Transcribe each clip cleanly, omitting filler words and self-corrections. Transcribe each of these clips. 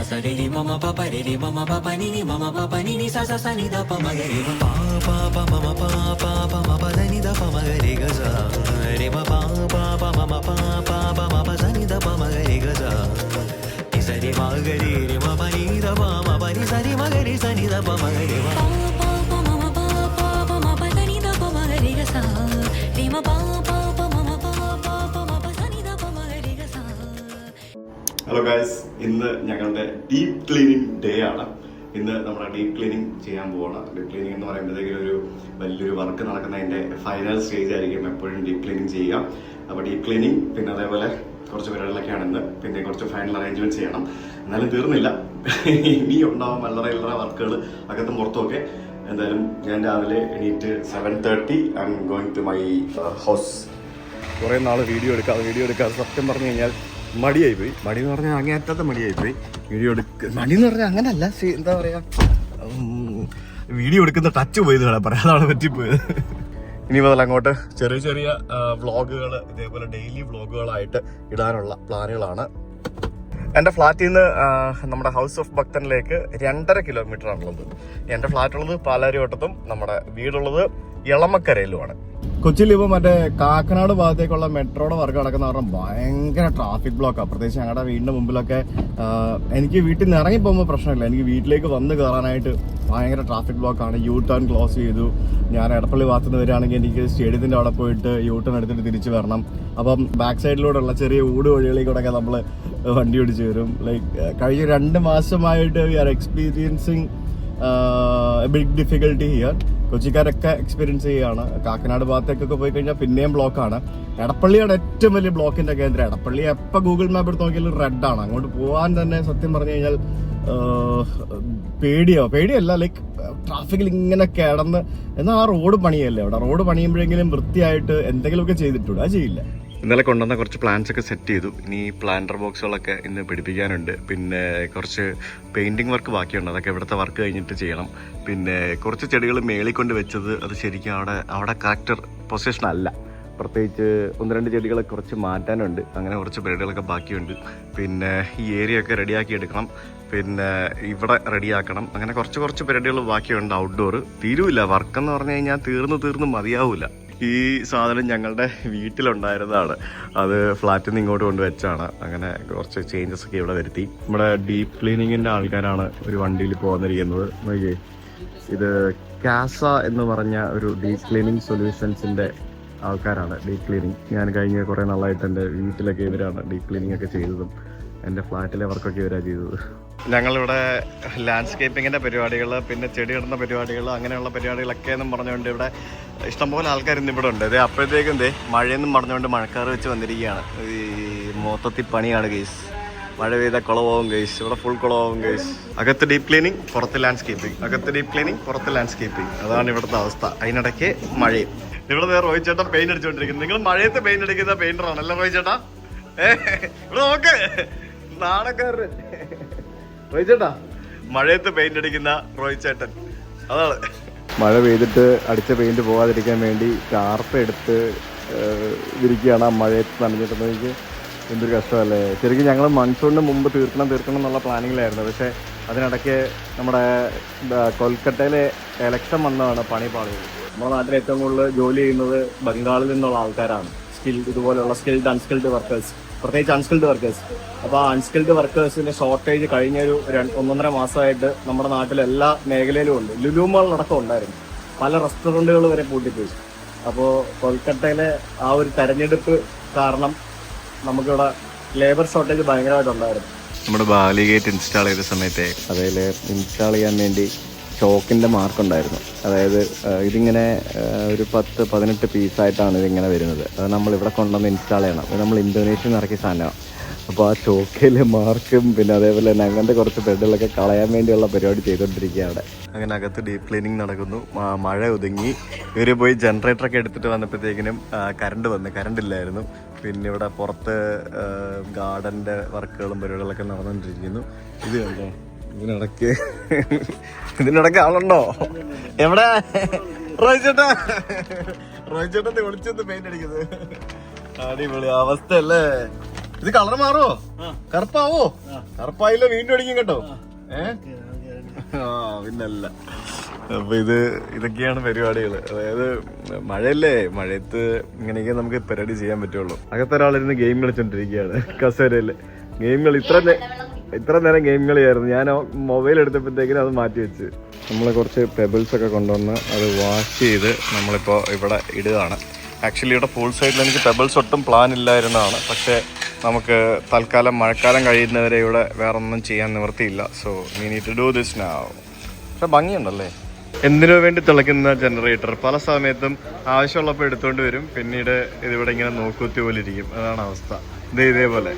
sa re re mama pa pa re re mama pa pa ni ni mama pa pa ni ni sa sa ni da pa ma ga re pa pa pa mama pa pa ma pa da ni da pa ma ga re ga sa re ma pa pa mama pa ma pa sa ni da pa ma ga re ga sa ni sa re ma ga re ma pa ni da pa ma pa ni sa re ma ga re sa ni da pa ma ga re pa pa mama pa ma pa da ni da pa ma ga re ga sa re ma pa mama pa ma pa sa ni da pa ma ga re ga sa. Hello guys, ഇന്ന് ഞങ്ങളുടെ deep cleaning day ആണ്. ഇന്ന് നമ്മുടെ deep cleaning ചെയ്യാൻ പോവാണ്. Deep cleaning എന്ന് പറയുമ്പോഴത്തേക്കും ഒരു വലിയൊരു വർക്ക് നടക്കുന്നതിൻ്റെ ഫൈനൽ സ്റ്റേജ് ആയിരിക്കും എപ്പോഴും ഡീപ്പ് ക്ലീനിങ് ചെയ്യുക. അപ്പോൾ ഡീപ്പ് ക്ലീനിങ് പിന്നെ അതേപോലെ കുറച്ച് പരിപാടികളൊക്കെയാണ് ഇന്ന്. പിന്നെ കുറച്ച് ഫൈനൽ അറേഞ്ച്മെൻറ്റ്സ് ചെയ്യണം. എന്നാലും തീർന്നില്ല, ഇനി ഉണ്ടാവും അല്ലറ വർക്കുകൾ അകത്തും പുറത്തുമൊക്കെ. എന്തായാലും ഞാൻ രാവിലെ എണീറ്റ് 7:30 I am going to my house. കുറേ നാൾ വീഡിയോ എടുക്കാതെ സത്യം പറഞ്ഞു കഴിഞ്ഞാൽ മടിയായിപ്പോയി. മടി എന്ന് പറഞ്ഞാൽ അങ്ങേയറ്റത്തെ മടിയായിപ്പോയി. മടി എന്ന് പറഞ്ഞാൽ അങ്ങനല്ല, എന്താ പറയുക, വീഡിയോ എടുക്കുന്ന ടച്ച് പോയത് പറയാം, അതാണ് പറ്റിപ്പോയത്. ഇനി മുതൽ അങ്ങോട്ട് ചെറിയ വ്ളോഗുകൾ, ഇതേപോലെ ഡെയിലി വ്ളോഗുകളായിട്ട് ഇടാനുള്ള പ്ലാനുകളാണ്. എൻ്റെ ഫ്ലാറ്റിൽ നിന്ന് നമ്മുടെ ഹൗസ് ഓഫ് ഭക്തനിലേക്ക് 2.5 കിലോമീറ്റർ ആണുള്ളത്. എൻ്റെ ഫ്ലാറ്റ് ഉള്ളത് പാലാരിവട്ടത്തും നമ്മുടെ വീടുള്ളത് എളമക്കരയിലുമാണ്. കൊച്ചിയിൽ ഇപ്പോൾ മറ്റേ കാക്കനാട് ഭാഗത്തേക്കുള്ള മെട്രോയുടെ വർക്ക് നടക്കുന്ന കാരണം ഭയങ്കര ട്രാഫിക് ബ്ലോക്കാണ്. പ്രത്യേകിച്ച് ഞങ്ങളുടെ വീടിൻ്റെ മുമ്പിലൊക്കെ എനിക്ക് വീട്ടിൽ നിന്ന് ഇറങ്ങി പോകുമ്പോൾ പ്രശ്നമില്ല, എനിക്ക് വീട്ടിലേക്ക് വന്ന് കയറാനായിട്ട് ഭയങ്കര ട്രാഫിക് ബ്ലോക്കാണ്. യു ടേൺ ക്ലോസ് ചെയ്തു. ഞാൻ എടപ്പള്ളി ഭാഗത്ത് നിന്ന് വരികയാണെങ്കിൽ എനിക്ക് സ്റ്റേഡിയത്തിൻ്റെ അവിടെ പോയിട്ട് യു ടേൺ എടുത്തിട്ട് തിരിച്ച് വരണം. അപ്പം ബാക്ക് സൈഡിലൂടെയുള്ള ചെറിയ ഊട് വഴികളിലൂടെയൊക്കെ നമ്മൾ വണ്ടി ഓടിച്ച് വരും. ലൈക്ക് കഴിഞ്ഞ 2 മാസമായിട്ട് we are experiencing big difficulty here. കൊച്ചിക്കാരൊക്കെ എക്സ്പീരിയൻസ് ചെയ്യുകയാണ്. കാക്കനാട് ഭാഗത്തേക്കൊക്കെ പോയി കഴിഞ്ഞാൽ പിന്നെയും ബ്ലോക്കാണ്. എടപ്പള്ളിയാണ് ഏറ്റവും വലിയ ബ്ലോക്കിന്റെ കേന്ദ്രം. എടപ്പള്ളി എപ്പോൾ ഗൂഗിൾ മാപ്പ് എടുത്ത് നോക്കിയാലും റെഡാണ്. അങ്ങോട്ട് പോകാൻ തന്നെ സത്യം പറഞ്ഞു കഴിഞ്ഞാൽ പേടിയല്ല, ലൈക്ക് ട്രാഫിക്കിൽ ഇങ്ങനെ കിടന്ന്. എന്നാൽ ആ റോഡ് പണിയല്ലേ, അവിടെ റോഡ് പണിയുമ്പോഴെങ്കിലും വൃത്തിയായിട്ട് എന്തെങ്കിലുമൊക്കെ ചെയ്തിട്ടുണ്ട്, അത് ചെയ്യില്ല. ഇന്നലെ കൊണ്ടുവന്ന കുറച്ച് പ്ലാന്റ്സ് ഒക്കെ സെറ്റ് ചെയ്തു. ഇനി പ്ലാന്റർ ബോക്സുകളൊക്കെ ഇന്ന് പിടിപ്പിക്കാനുണ്ട്. പിന്നെ കുറച്ച് പെയിന്റിങ് വർക്ക് ബാക്കിയുണ്ട്, അതൊക്കെ ഇവിടുത്തെ വർക്ക് കഴിഞ്ഞിട്ട് ചെയ്യണം. പിന്നെ കുറച്ച് ചെടികൾ മേളിൽ കൊണ്ട് വെച്ചത് അത് ശരിക്കും അവിടെ കറക്റ്റ് പൊസിഷൻ അല്ല. പ്രത്യേകിച്ച് 1-2 ചെടികൾ കുറച്ച് മാറ്റാനുണ്ട്. അങ്ങനെ കുറച്ച് പരിപാടികളൊക്കെ ബാക്കിയുണ്ട്. പിന്നെ ഈ ഏരിയ ഒക്കെ റെഡിയാക്കി എടുക്കണം. പിന്നെ ഇവിടെ റെഡിയാക്കണം. അങ്ങനെ കുറച്ച് പരിപാടികൾ ബാക്കിയുണ്ട്. ഔട്ട്ഡോർ തീരുമില്ല. വർക്കെന്ന് പറഞ്ഞു കഴിഞ്ഞാൽ തീർന്ന് മതിയാവില്ല. ഈ സാധനം ഞങ്ങളുടെ വീട്ടിലുണ്ടായിരുന്നതാണ്, അത് ഫ്ലാറ്റിൽ നിന്ന് ഇങ്ങോട്ട് കൊണ്ടുവച്ചാണ്. അങ്ങനെ കുറച്ച് ചേഞ്ചസ് ഒക്കെ ഇവിടെ വരുത്തി. നമ്മുടെ ഡീപ്പ് ക്ലീനിങ്ങിൻ്റെ ആൾക്കാരാണ് ഒരു വണ്ടിയിൽ പോന്നിരിക്കുന്നത്. നോക്കിയേ, ഇത് കാസ എന്ന് പറഞ്ഞ ഒരു ഡീപ്പ് ക്ലീനിങ് സൊല്യൂഷൻസിൻ്റെ ആൾക്കാരാണ്. ഡീപ്പ് ക്ലീനിങ് ഞാൻ കഴിഞ്ഞ കുറേ നാളായിട്ട് എൻ്റെ വീട്ടിലൊക്കെ ഇവരാണ് ഡീപ്പ് ക്ലീനിങ് ഒക്കെ ചെയ്തതും എൻ്റെ ഫ്ലാറ്റിലെ വർക്കൊക്കെ ഇവരാണ് ചെയ്തത്. ഞങ്ങളിവിടെ ലാൻഡ്സ്കേപ്പിങ്ങിൻ്റെ പരിപാടികൾ, പിന്നെ ചെടി ഇടുന്ന പരിപാടികൾ, അങ്ങനെയുള്ള പരിപാടികളൊക്കെ എന്നും പറഞ്ഞുകൊണ്ട് ഇവിടെ ഇഷ്ടംപോലെ ആൾക്കാർ ഇന്ന് ഇവിടെ ഉണ്ട്. അതെ, അപ്പോഴത്തേക്കും മഴയെന്നും പറഞ്ഞുകൊണ്ട് മഴക്കാറ് വെച്ച് വന്നിരിക്കുകയാണ്. ഈ മൊത്തത്തിൽ പണിയാണ് ഗെയ്സ്. മഴ പെയ്ത കുളമാവും ഗെയ്സ്, ഇവിടെ ഫുൾ കുളമാവും ഗെയ്സ്. അകത്ത് ഡീപ്പ് ക്ലീനിങ്, പുറത്ത് ലാൻഡ്സ്കേപ്പിംഗ്, അകത്ത് ഡീപ്പ് ക്ലീനിങ്, പുറത്ത് ലാൻഡ്സ്കേപ്പിംഗ്, അതാണ് ഇവിടുത്തെ അവസ്ഥ. അതിനിടയ്ക്ക് മഴയും. ഇവിടെ റോഹിത് ചേട്ടൻ പെയിന്റ് അടിച്ചുകൊണ്ടിരിക്കുന്നത്. നിങ്ങൾ മഴയത്ത് പെയിന്റ് അടിക്കുന്ന പെയിന്ററാണല്ലേ റോഹിത് ചേട്ടാ? ഇവിടെ നോക്ക്, നാണക്കാരൻ റോഹിത് ചേട്ടാ, മഴയത്ത് പെയിന്റ് അടിക്കുന്ന റോഹിത് ചേട്ടൻ, അതാണ്. മഴ പെയ്തിട്ട് അടിച്ച പെയിന്റ് പോകാതിരിക്കാൻ വേണ്ടി ടാർപ്പ എടുത്ത് വിരിക്കുകയാണ്. മഴയത്ത് നനഞ്ഞിട്ടുണ്ടെങ്കിൽ എന്തൊരു കഷ്ടമല്ലേ. ശരിക്കും ഞങ്ങൾ മൺസൂണിന് മുമ്പ് തീർക്കണം എന്നുള്ള പ്ലാനിങ്ങിലായിരുന്നു. പക്ഷേ അതിനിടയ്ക്ക് നമ്മുടെ കൊൽക്കത്തയിലെ എലക്ഷൻ വന്നതാണ് പണി പാളിയത്. നമ്മുടെ നാട്ടിൽ ഏറ്റവും കൂടുതൽ ജോലി ചെയ്യുന്നത് ബംഗാളിൽ നിന്നുള്ള ആൾക്കാരാണ്. ഇതുപോലെയുള്ള സ്കിൽഡ് അൺസ്കിൽഡ് വർക്കേഴ്സ്, പ്രത്യേകിച്ച് അൺസ്കിൽഡ് വർക്കേഴ്സ്. അപ്പോൾ ആ അൺസ്കിൽഡ് വർക്കേഴ്സിന്റെ ഷോർട്ടേജ് കഴിഞ്ഞൊരു 1.5 മാസമായിട്ട് നമ്മുടെ നാട്ടിൽ എല്ലാ മേഖലയിലും ഉണ്ട്. ലുലു മാളിലടക്കം ഉണ്ടായിരുന്നു. പല റെസ്റ്റോറൻറ്റുകൾ വരെ പൂട്ടിപ്പോയി. അപ്പോൾ കൊൽക്കത്തയിലെ ആ ഒരു തെരഞ്ഞെടുപ്പ് കാരണം നമുക്കിവിടെ ലേബർ ഷോർട്ടേജ് ഭയങ്കരമായിട്ടുണ്ടായിരുന്നു. നമ്മുടെ ബാലി ഗേറ്റ് ഇൻസ്റ്റാൾ ചെയ്ത സമയത്തെ അതിൽ ഇൻസ്റ്റാൾ ചെയ്യാൻ വേണ്ടി ചോക്കിൻ്റെ മാർക്കുണ്ടായിരുന്നു. അതായത് ഇതിങ്ങനെ ഒരു 10-18 പീസായിട്ടാണ് ഇതിങ്ങനെ വരുന്നത്. അത് നമ്മളിവിടെ കൊണ്ടുവന്ന് ഇൻസ്റ്റാൾ ചെയ്യണം. അത് നമ്മൾ ഇന്തോനേഷ്യയിൽ നിന്ന് ഇറക്കിയ സാധനമാണ്. അപ്പോൾ ആ ചോക്കിലെ മാർക്കും പിന്നെ അതേപോലെ തന്നെ അങ്ങനത്തെ കുറച്ച് ബെഡുകളൊക്കെ കളയാൻ വേണ്ടിയുള്ള പരിപാടി ചെയ്തുകൊണ്ടിരിക്കുകയാണ്. അങ്ങനെ അകത്ത് ഡീപ്പ് ക്ലീനിങ് നടക്കുന്നു. മഴ ഒതുങ്ങി. ഇവർ പോയി ജനറേറ്ററൊക്കെ എടുത്തിട്ട് വന്നപ്പോഴത്തേക്കിനും കറണ്ട് ഇല്ലായിരുന്നു. പിന്നെ ഇവിടെ പുറത്ത് ഗാർഡൻ്റെ വർക്കുകളും പരിപാടികളൊക്കെ നടന്നുകൊണ്ടിരിക്കുന്നു. ഇത് കണ്ടോ, ഇതിനിടയ്ക്ക് ആളുണ്ടോ? എവിടെ റോഹിത് ചേട്ടൻ വിളിച്ചെന്ന് പെയിന്റ് അടിക്കുന്നത്? അടിപൊളി അവസ്ഥ അല്ലേ. ഇത് കളർ മാറോ? കറുപ്പാവോ? കറുപ്പായില്ല വീണ്ടും അടിക്കും കേട്ടോ. പിന്നല്ല. അപ്പൊ ഇതൊക്കെയാണ് പരിപാടികൾ. അതായത് മഴയല്ലേ, മഴയത്ത് ഇങ്ങനെയൊക്കെ നമുക്ക് പരിപാടി ചെയ്യാൻ പറ്റുള്ളൂ. അകത്തൊരാളിരുന്ന് ഗെയിം കളിച്ചോണ്ടിരിക്കുകയാണ് കസേരയില്. ഗെയിം കളി ഇത്ര നേരം ഗെയിം കളിയായിരുന്നു. ഞാൻ മൊബൈൽ എടുത്തപ്പോഴത്തേക്കിനും അത് മാറ്റി വെച്ച്. നമ്മൾ കുറച്ച് പെബിൾസ് ഒക്കെ കൊണ്ടുവന്ന് അത് വാഷ് ചെയ്ത് നമ്മളിപ്പോൾ ഇവിടെ ഇടുകയാണ്. ആക്ച്വലി ഇവിടെ പൂൾ സൈഡിൽ എനിക്ക് പെബിൾസ് ഒട്ടും പ്ലാൻ ഇല്ലായിരുന്നതാണ്. പക്ഷേ നമുക്ക് തൽക്കാലം മഴക്കാലം കഴിയുന്നവരെ ഇവിടെ വേറെ ഒന്നും ചെയ്യാൻ നിവൃത്തിയില്ല. So we need to do this now. പക്ഷെ ഭംഗിയുണ്ടല്ലേ. എന്തിനു വേണ്ടി തിളയ്ക്കുന്ന ജനറേറ്റർ പല സമയത്തും ആവശ്യമുള്ളപ്പോൾ എടുത്തുകൊണ്ട് വരും. പിന്നീട് ഇതിവിടെ ഇങ്ങനെ നോക്കുത്തി പോലെ ഇരിക്കും. അതാണ് അവസ്ഥ. ഇതേപോലെ.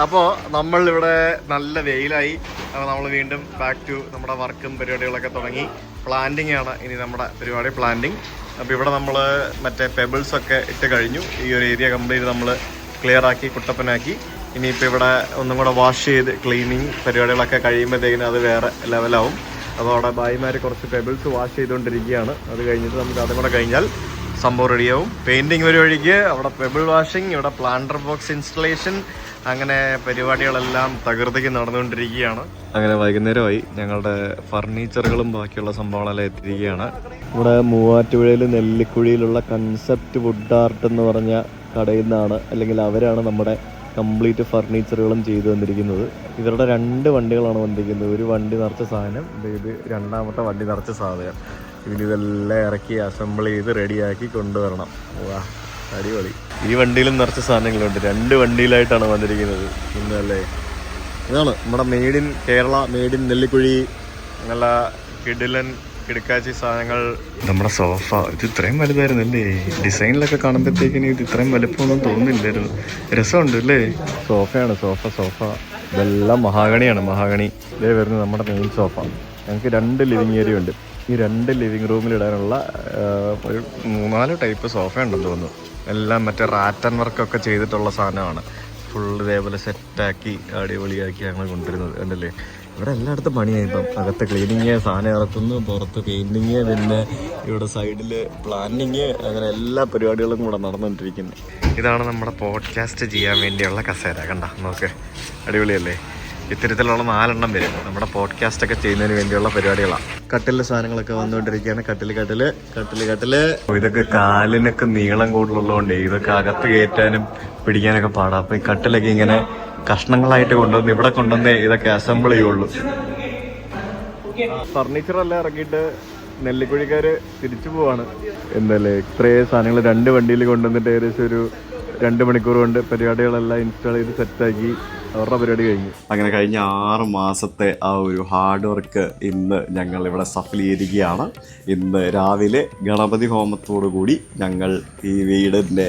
അപ്പോൾ നമ്മളിവിടെ നല്ല വെയിലായി. അപ്പോൾ നമ്മൾ വീണ്ടും ബാക്ക് ടു നമ്മുടെ വർക്കും പരിപാടികളൊക്കെ തുടങ്ങി. പ്ലാന്റിങ് ആണ് ഇനി നമ്മുടെ പരിപാടി, പ്ലാന്റിങ്. അപ്പോൾ ഇവിടെ നമ്മൾ മറ്റേ പെബിൾസ് ഒക്കെ ഇട്ട് കഴിഞ്ഞു. ഈ ഒരു ഏരിയ കംപ്ലീറ്റ് നമ്മൾ ക്ലിയർ ആക്കി കുട്ടപ്പനാക്കി. ഇനിയിപ്പോൾ ഇവിടെ ഒന്നും കൂടെ വാഷ് ചെയ്ത് ക്ലീനിങ് പരിപാടികളൊക്കെ കഴിയുമ്പോഴത്തേക്കിനും അത് വേറെ ലെവലാവും. അപ്പോൾ അവിടെ ഭായിമാർ കുറച്ച് പെബിൾസ് വാഷ് ചെയ്തുകൊണ്ടിരിക്കുകയാണ്. അത് കഴിഞ്ഞിട്ട് നമുക്ക് അതും കൂടെ കഴിഞ്ഞാൽ സംഭവം റെഡിയാവും. പെയിൻറ്റിങ് ഒരു വഴിക്ക്, അവിടെ പെബിൾ വാഷിങ്, ഇവിടെ പ്ലാന്റർ ബോക്സ് ഇൻസ്റ്റലേഷൻ, അങ്ങനെ പരിപാടികളെല്ലാം തകൃതിക്ക് നടന്നുകൊണ്ടിരിക്കുകയാണ്. അങ്ങനെ വൈകുന്നേരമായി. ഞങ്ങളുടെ ഫർണിച്ചറുകളും ബാക്കിയുള്ള സംഭവങ്ങളെല്ലാം എത്തിയിരിക്കുകയാണ്. ഇവിടെ മൂവാറ്റുപുഴയിൽ നെല്ലിക്കുഴിയിലുള്ള കൺസെപ്റ്റ് വുഡ് ആർട്ട് എന്ന് പറഞ്ഞ കടയിൽ നിന്നാണ്, അല്ലെങ്കിൽ അവരാണ് നമ്മുടെ കംപ്ലീറ്റ് ഫർണിച്ചറുകളും ചെയ്തു വന്നിരിക്കുന്നത്. ഇവരുടെ 2 വണ്ടികളാണ് വന്നിരിക്കുന്നത്. ഒരു വണ്ടി നിറച്ച സാധനം, ഇത് രണ്ടാമത്തെ വണ്ടി നിറച്ച സാധനം. ഇതിലിതെല്ലാം ഇറക്കി അസംബിൾ ചെയ്ത് റെഡിയാക്കി കൊണ്ടുവരണം. വാ, അടിപൊളി. ഈ വണ്ടിയിലും നിറച്ച സാധനങ്ങളുണ്ട്. 2 വണ്ടിയിലായിട്ടാണ് വന്നിരിക്കുന്നത് ഇന്നല്ലേ. ഇതാണ് നമ്മുടെ made in Kerala, made in Nellikuzhi. നല്ല കിടിലൻ കിടക്കാച്ചി സാധനങ്ങൾ. നമ്മുടെ സോഫ ഇത് ഇത്രയും വലുതായിരുന്നല്ലേ. ഡിസൈനിലൊക്കെ കാണുമ്പോഴത്തേക്കിന് ഇത് ഇത്രയും വലുപ്പമൊന്നും തോന്നുന്നില്ലായിരുന്നു. രസമുണ്ട് അല്ലേ. സോഫയാണ്, സോഫ. ഇതെല്ലാം മഹാഗണിയാണ്, മഹാഗണി. ഇതേ വരുന്നത് നമ്മുടെ മെയിൻ സോഫ. ഞങ്ങൾക്ക് 2 ലിവിങ് ഏരിയ ഉണ്ട്. ഈ 2 ലിവിങ് റൂമിൽ ഇടാനുള്ള ഒരു 3-4 ടൈപ്പ് സോഫ ഉണ്ടെന്ന് തോന്നുന്നു. എല്ലാം മറ്റേ റാറ്റൻ വർക്കൊക്കെ ചെയ്തിട്ടുള്ള സാധനമാണ്. ഫുള്ള് ഇതേപോലെ സെറ്റാക്കി അടിപൊളിയാക്കി ഞങ്ങൾ കൊണ്ടുവരുന്നത് കണ്ടല്ലേ. ഇവിടെ എല്ലായിടത്തും പണിയായി. ഇപ്പം അകത്ത് ക്ലീനിങ്, സാധനം ഇറക്കുന്നു, പുറത്ത് പെയിൻറ്റിങ്, പിന്നെ ഇവിടെ സൈഡിൽ പ്ലാനിങ്, അങ്ങനെ എല്ലാ പരിപാടികളും കൂടെ നടന്നുകൊണ്ടിരിക്കുന്നു. ഇതാണ് നമ്മുടെ പോഡ്കാസ്റ്റ് ചെയ്യാൻ വേണ്ടിയുള്ള കസേര. കണ്ട നോക്ക്, അടിപൊളിയല്ലേ. ഇത്തരത്തിലുള്ള 4 വരും നമ്മുടെ പോഡ്കാസ്റ്റ് ഒക്കെ ചെയ്യുന്നതിന് വേണ്ടിയുള്ള പരിപാടികളാണ്. കട്ടിലെ സാധനങ്ങളൊക്കെ വന്നുകൊണ്ടിരിക്കുകയാണ്. കട്ടില്. ഇതൊക്കെ കാലിനൊക്കെ നീളം കൂടുതലുള്ളതുകൊണ്ട് ഇതൊക്കെ അകത്ത് കയറ്റാനും പിടിക്കാനൊക്കെ പാടാം. അപ്പൊ ഈ കട്ടിലൊക്കെ ഇങ്ങനെ കഷ്ണങ്ങളായിട്ട് കൊണ്ടുവന്ന് ഇവിടെ കൊണ്ടുവന്ന് ഇതൊക്കെ അസംബിൾ ചെയ്യുള്ളൂ. ഫർണിച്ചറെല്ലാം ഇറക്കിയിട്ട് നെല്ലിക്കുഴിക്കാര് തിരിച്ചു പോവാണ്. എന്തായാലും ഇത്രയും സാധനങ്ങൾ 2 വണ്ടിയിൽ കൊണ്ടുവന്നിട്ട് ഏകദേശം ഒരു 2 മണിക്കൂർ കൊണ്ട് പരിപാടികളെല്ലാം ഇൻസ്റ്റാൾ ചെയ്ത് സെറ്റാക്കി അവരുടെ പരിപാടി കഴിഞ്ഞു. അങ്ങനെ കഴിഞ്ഞ 6 മാസത്തെ ആ ഒരു ഹാർഡ് വർക്ക് ഇന്ന് ഞങ്ങൾ ഇവിടെ സഫലീകരിക്കുകയാണ്. ഇന്ന് രാവിലെ ഗണപതി ഹോമത്തോടു കൂടി ഞങ്ങൾ ഈ വീടിൻ്റെ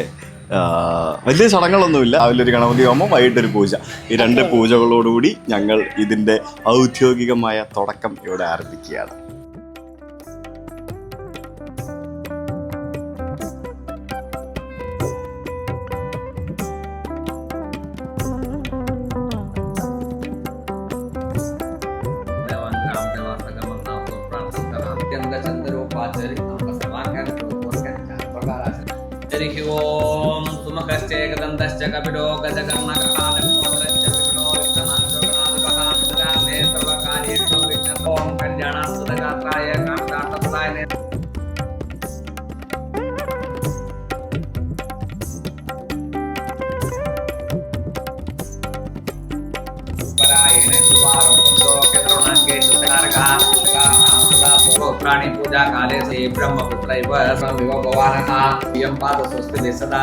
വലിയ ചടങ്ങുകളൊന്നുമില്ല. രാവിലെ ഒരു ഗണപതി ഹോമം, വൈകിട്ടൊരു പൂജ. ഈ 2 പൂജകളോടുകൂടി ഞങ്ങൾ ഇതിൻ്റെ ഔദ്യോഗികമായ തുടക്കം ഇവിടെ ആരംഭിക്കുകയാണ്. हरिः ओम सुमुखश्चेकदन्तश्च कपिलो गजकर्णकपालकोदरश्च विष्णो विष्णुनाथोगणादिपहान्तरामे सर्वकार्येषु विघ्नः ओम कल्याणासुतगात्राय कान्तार्थप्रदायिने परायणे सुवारोपो केतरुणाङ्गेषु तारकः प्राणी पूजा काले से ब्रह्मपुत्रैव संविव भवानः यं पाद स्वस्ति सदा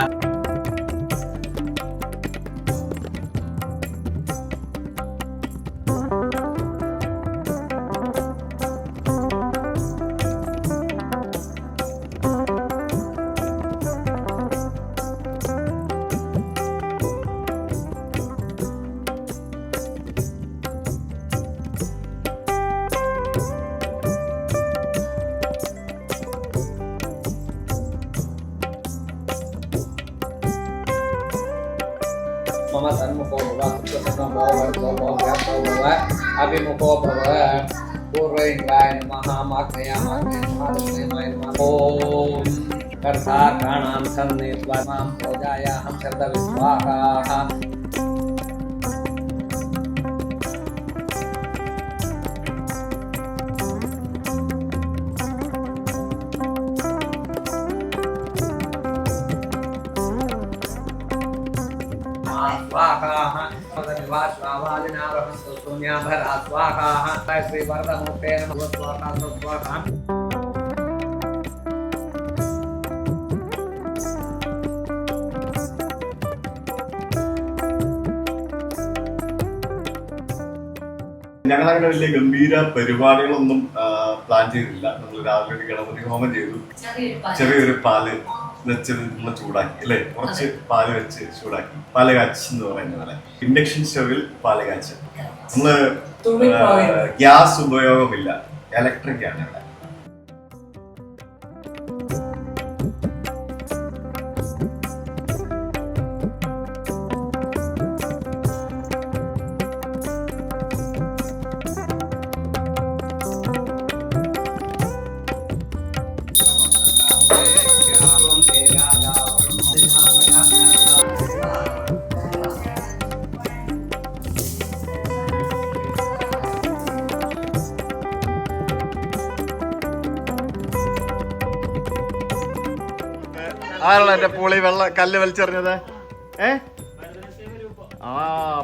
मम सन्मुखो भव अभिमुखो भव पूर्वेन्द्राय नमः माग्नेयाय नमः ओम कर्ताकाणां सन्नित्वा मां पूजायाहं शरदविस्वाहाः स्वाहाः निवासवादिनारहन्तु शून्याभरा स्वाहाः श्रीवरदमूर्ते नमः स्वाहा स्वाहा ഞങ്ങൾ അങ്ങനെ വലിയ ഗംഭീര പരിപാടികളൊന്നും പ്ലാൻ ചെയ്തില്ല. നമ്മൾ രാവിലെ ഒരു ഗണപതി ഹോമം ചെയ്തു, ചെറിയൊരു പാല് വെച്ച് നമ്മൾ ചൂടാക്കി അല്ലെ, കുറച്ച് പാല് വെച്ച് ചൂടാക്കി, പാല് കാച്ച് എന്ന് പറയുന്ന പോലെ ഇൻഡക്ഷൻ സ്റ്റവിൽ പാല് കാച്ച്. നമ്മള് ഗ്യാസ് ഉപയോഗമില്ല, ഇലക്ട്രിക് ആണ് ഇവിടെ. ആരാണ് എന്റെ പുളി കല്ല് വലിച്ചെറിഞ്ഞത്?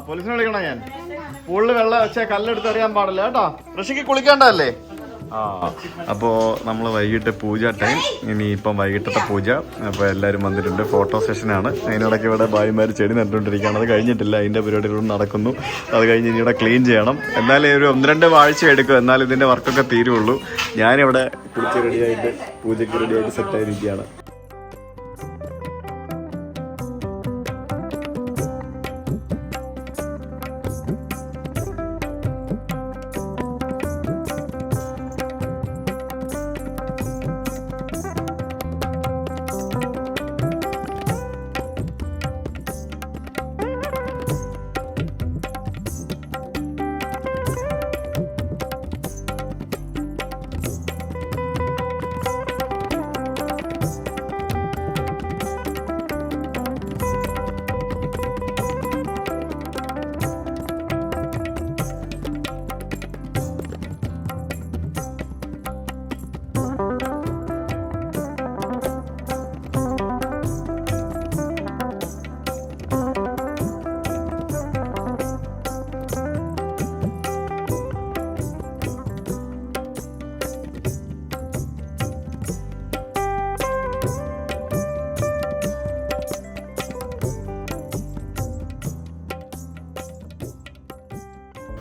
പോലീസിനെ വിളിക്കണോ ഞാൻ? പൂളിൽ വെള്ളം വെച്ചാൽ കല്ലെടുത്ത് എറിയാൻ പാടില്ല കേട്ടോ. ഋഷിക്ക് കുളിക്കേണ്ടതല്ലേ? അപ്പോ നമ്മള് വൈകിട്ട് പൂജ ടൈം. ഇനി ഇപ്പം വൈകിട്ടത്തെ പൂജ. അപ്പൊ എല്ലാരും വന്നിട്ടുണ്ട്. ഫോട്ടോ സെഷനാണ്. അതിനിടയ്ക്ക് ഇവിടെ ഭായിമാര് ചെടി നട്ടുകൊണ്ടിരിക്കുകയാണ്. അത് കഴിഞ്ഞിട്ടില്ല, അതിന്റെ പരിപാടികളും നടക്കുന്നു. അത് കഴിഞ്ഞ് ഇനി ഇവിടെ ക്ലീൻ ചെയ്യണം. എന്നാലും ഒരു 1-2 ആഴ്ച എടുക്കും, എന്നാലും ഇതിന്റെ വർക്കൊക്കെ തീരുള്ളൂ. ഞാനിവിടെ കുളിച്ച് റെഡിയായിട്ട് പൂജയ്ക്ക് റെഡിയായിട്ട് സെറ്റായിരിക്കുകയാണ്.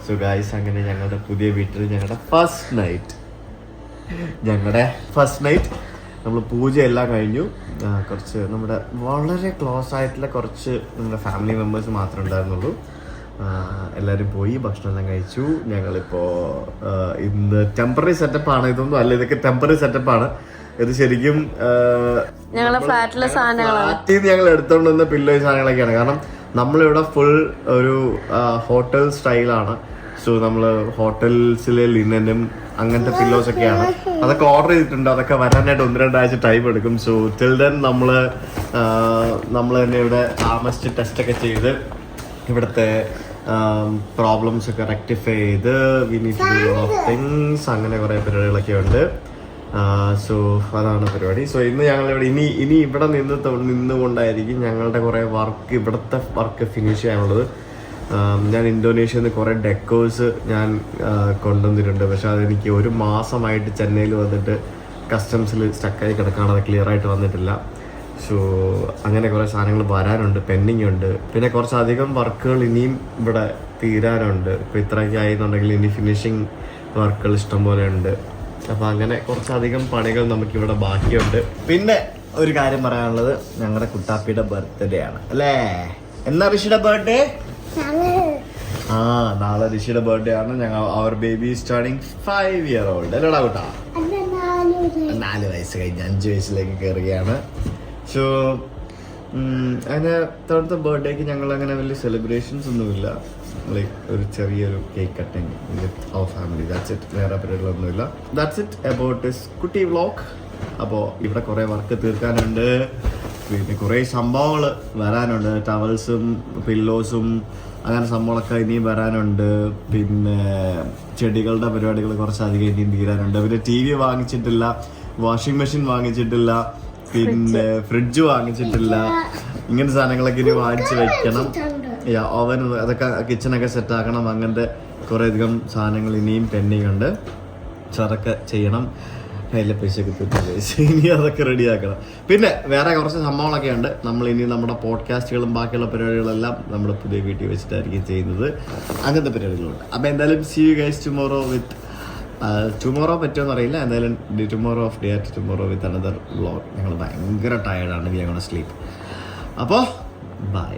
സോ ഗൈസ്, അങ്ങനെ ഞങ്ങളുടെ പുതിയ വീട്ടിൽ ഞങ്ങളുടെ ഫസ്റ്റ് നൈറ്റ് നമ്മൾ പൂജ എല്ലാം കഴിഞ്ഞു. കുറച്ച് നമ്മുടെ വളരെ ക്ലോസ് ആയിട്ടുള്ള കുറച്ച് നമ്മുടെ ഫാമിലി മെമ്പേഴ്സ് മാത്രമേ ഉണ്ടായിരുന്നുള്ളൂ. എല്ലാവരും പോയി ഭക്ഷണം എല്ലാം കഴിച്ചു. ഞങ്ങളിപ്പോൾ ഇന്ന് ടെമ്പററി സെറ്റപ്പാണ്. ഇതൊന്നും അല്ല, ഇതൊക്കെ ടെമ്പററി സെറ്റപ്പാണ്. ഇത് ശരിക്കും ഫ്ലാറ്റിൽ ഞങ്ങൾ എടുത്തോണ്ട് വന്ന പില്ലോ സാധനങ്ങളൊക്കെയാണ്. കാരണം നമ്മളിവിടെ ഫുൾ ഒരു ഹോട്ടൽ സ്റ്റൈലാണ്. സോ നമ്മൾ ഹോട്ടൽസിലെ ലിനനും അങ്ങനത്തെ പില്ലോസ് ഒക്കെയാണ്. അതൊക്കെ ഓർഡർ ചെയ്തിട്ടുണ്ട്. അതൊക്കെ വരാനായിട്ട് 1-2 ആഴ്ച ടൈം എടുക്കും. സോ ടിൽ ദെൻ നമ്മൾ തന്നെ ഇവിടെ താമസിച്ച് ടെസ്റ്റൊക്കെ ചെയ്ത് ഇവിടുത്തെ പ്രോബ്ലംസ് ഒക്കെ റെക്ടിഫൈ ചെയ്ത് we need to do lot of things. അങ്ങനെ കുറേ പരിപാടികളൊക്കെ ഉണ്ട്. സോ അതാണ് പരിപാടി. സോ ഇന്ന് ഞങ്ങളിവിടെ ഇനി ഇവിടെ നിന്നുകൊണ്ടായിരിക്കും ഞങ്ങളുടെ കുറേ ഇവിടുത്തെ വർക്ക് ഫിനിഷ് ചെയ്യാനുള്ളത്. ഞാൻ ഇന്തോനേഷ്യയിൽ നിന്ന് കുറേ ഡെക്കോസ് ഞാൻ കൊണ്ടുവന്നിട്ടുണ്ട്. പക്ഷെ അതെനിക്ക് 1 മാസമായിട്ട് ചെന്നൈയിൽ വന്നിട്ട് കസ്റ്റംസിൽ സ്റ്റക്കായി കിടക്കുകയാണ്. അത് ക്ലിയർ ആയിട്ട് വന്നിട്ടില്ല. സോ അങ്ങനെ കുറേ സാധനങ്ങൾ വരാനുണ്ട്, പെൻഡിങ് ഉണ്ട്. പിന്നെ കുറച്ചധികം വർക്കുകൾ ഇനിയും ഇവിടെ തീരാനുണ്ട്. ഇപ്പോൾ ഇത്രയൊക്കെ ആയിരുന്നുണ്ടെങ്കിൽ ഇനി ഫിനിഷിങ് വർക്കുകൾ ഇഷ്ടംപോലെ ഉണ്ട്. അപ്പോൾ അങ്ങനെ കുറച്ചധികം പണികൾ നമുക്കിവിടെ ബാക്കിയുണ്ട്. പിന്നെ ഒരു കാര്യം പറയാനുള്ളത്, ഞങ്ങളുടെ കുട്ടാപ്പിയുടെ ബർത്ത്ഡേ ആണ് അല്ലേ? എന്നാ ഋഷിയുടെ ബർത്ത്ഡേ? നാളെ ഋഷിയുടെ ബർത്ത്ഡേ ആണ്. അവർ ബേബി ടേണിംഗ് 5 year old അല്ലേടാ കുട്ടാ? 4 വയസ്സ് കഴിഞ്ഞ് 5 വയസ്സിലേക്ക് കയറുകയാണ്. സോ അങ്ങനെ തവണത്തെ ബർത്ത്ഡേക്ക് ഞങ്ങൾ അങ്ങനെ വലിയ സെലിബ്രേഷൻസ് ഒന്നുമില്ല. ലൈക്ക് ഒരു ചെറിയൊരു കേക്ക് കട്ടിങ് വിത്ത് അവർ ഫാമിലി. That's it. വേറെ പരിപാടികളൊന്നുമില്ല. ദാറ്റ്സ് ഇറ്റ് അബൌട്ട് ദിസ് കുട്ടി വ്ലോഗ്. അപ്പോൾ ഇവിടെ കുറേ വർക്ക് തീർക്കാനുണ്ട്, പിന്നെ കുറേ സംഭവങ്ങൾ വരാനുണ്ട്. ടവൽസും പില്ലോസും അങ്ങനെ സംഭവങ്ങളൊക്കെ ഇനിയും വരാനുണ്ട്. പിന്നെ ചെടികളുടെ പരിപാടികൾ കുറച്ചധികം ഇനിയും തീരാനുണ്ട്. പിന്നെ TV വാങ്ങിച്ചിട്ടില്ല, വാഷിംഗ് മെഷീൻ വാങ്ങിച്ചിട്ടില്ല, പിന്നെ ഫ്രിഡ്ജ് വാങ്ങിച്ചിട്ടില്ല. ഇങ്ങനത്തെ സാധനങ്ങളൊക്കെ ഇനി വാങ്ങിച്ച് വെക്കണം. ഓവൻ അതൊക്കെ കിച്ചണൊക്കെ സെറ്റാക്കണം. അങ്ങനത്തെ കുറേ അധികം സാധനങ്ങൾ ഇനിയും പെൻഡിങ് ഉണ്ട്. അതൊക്കെ ചെയ്യണം. കയ്യിലെ പൈസയൊക്കെ തീർത്തില്ല, ഇനി അതൊക്കെ റെഡിയാക്കണം. പിന്നെ വേറെ കുറച്ച് സംഭവങ്ങളൊക്കെ ഉണ്ട്. നമ്മൾ ഇനി നമ്മുടെ പോഡ്കാസ്റ്റുകളും ബാക്കിയുള്ള പരിപാടികളെല്ലാം നമ്മൾ പുതിയ വീട്ടിൽ വെച്ചിട്ടായിരിക്കും ചെയ്യുന്നത്. അങ്ങനത്തെ പരിപാടികളുണ്ട്. അപ്പോൾ എന്തായാലും see you guys tomorrow with tomorrow പറ്റുമെന്ന് അറിയില്ല. എന്തായാലും tomorrow of day at tomorrow with another vlog. ഞങ്ങൾ ഭയങ്കര ടയർഡാണ്. We are gonna sleep. അപ്പോൾ ബൈ.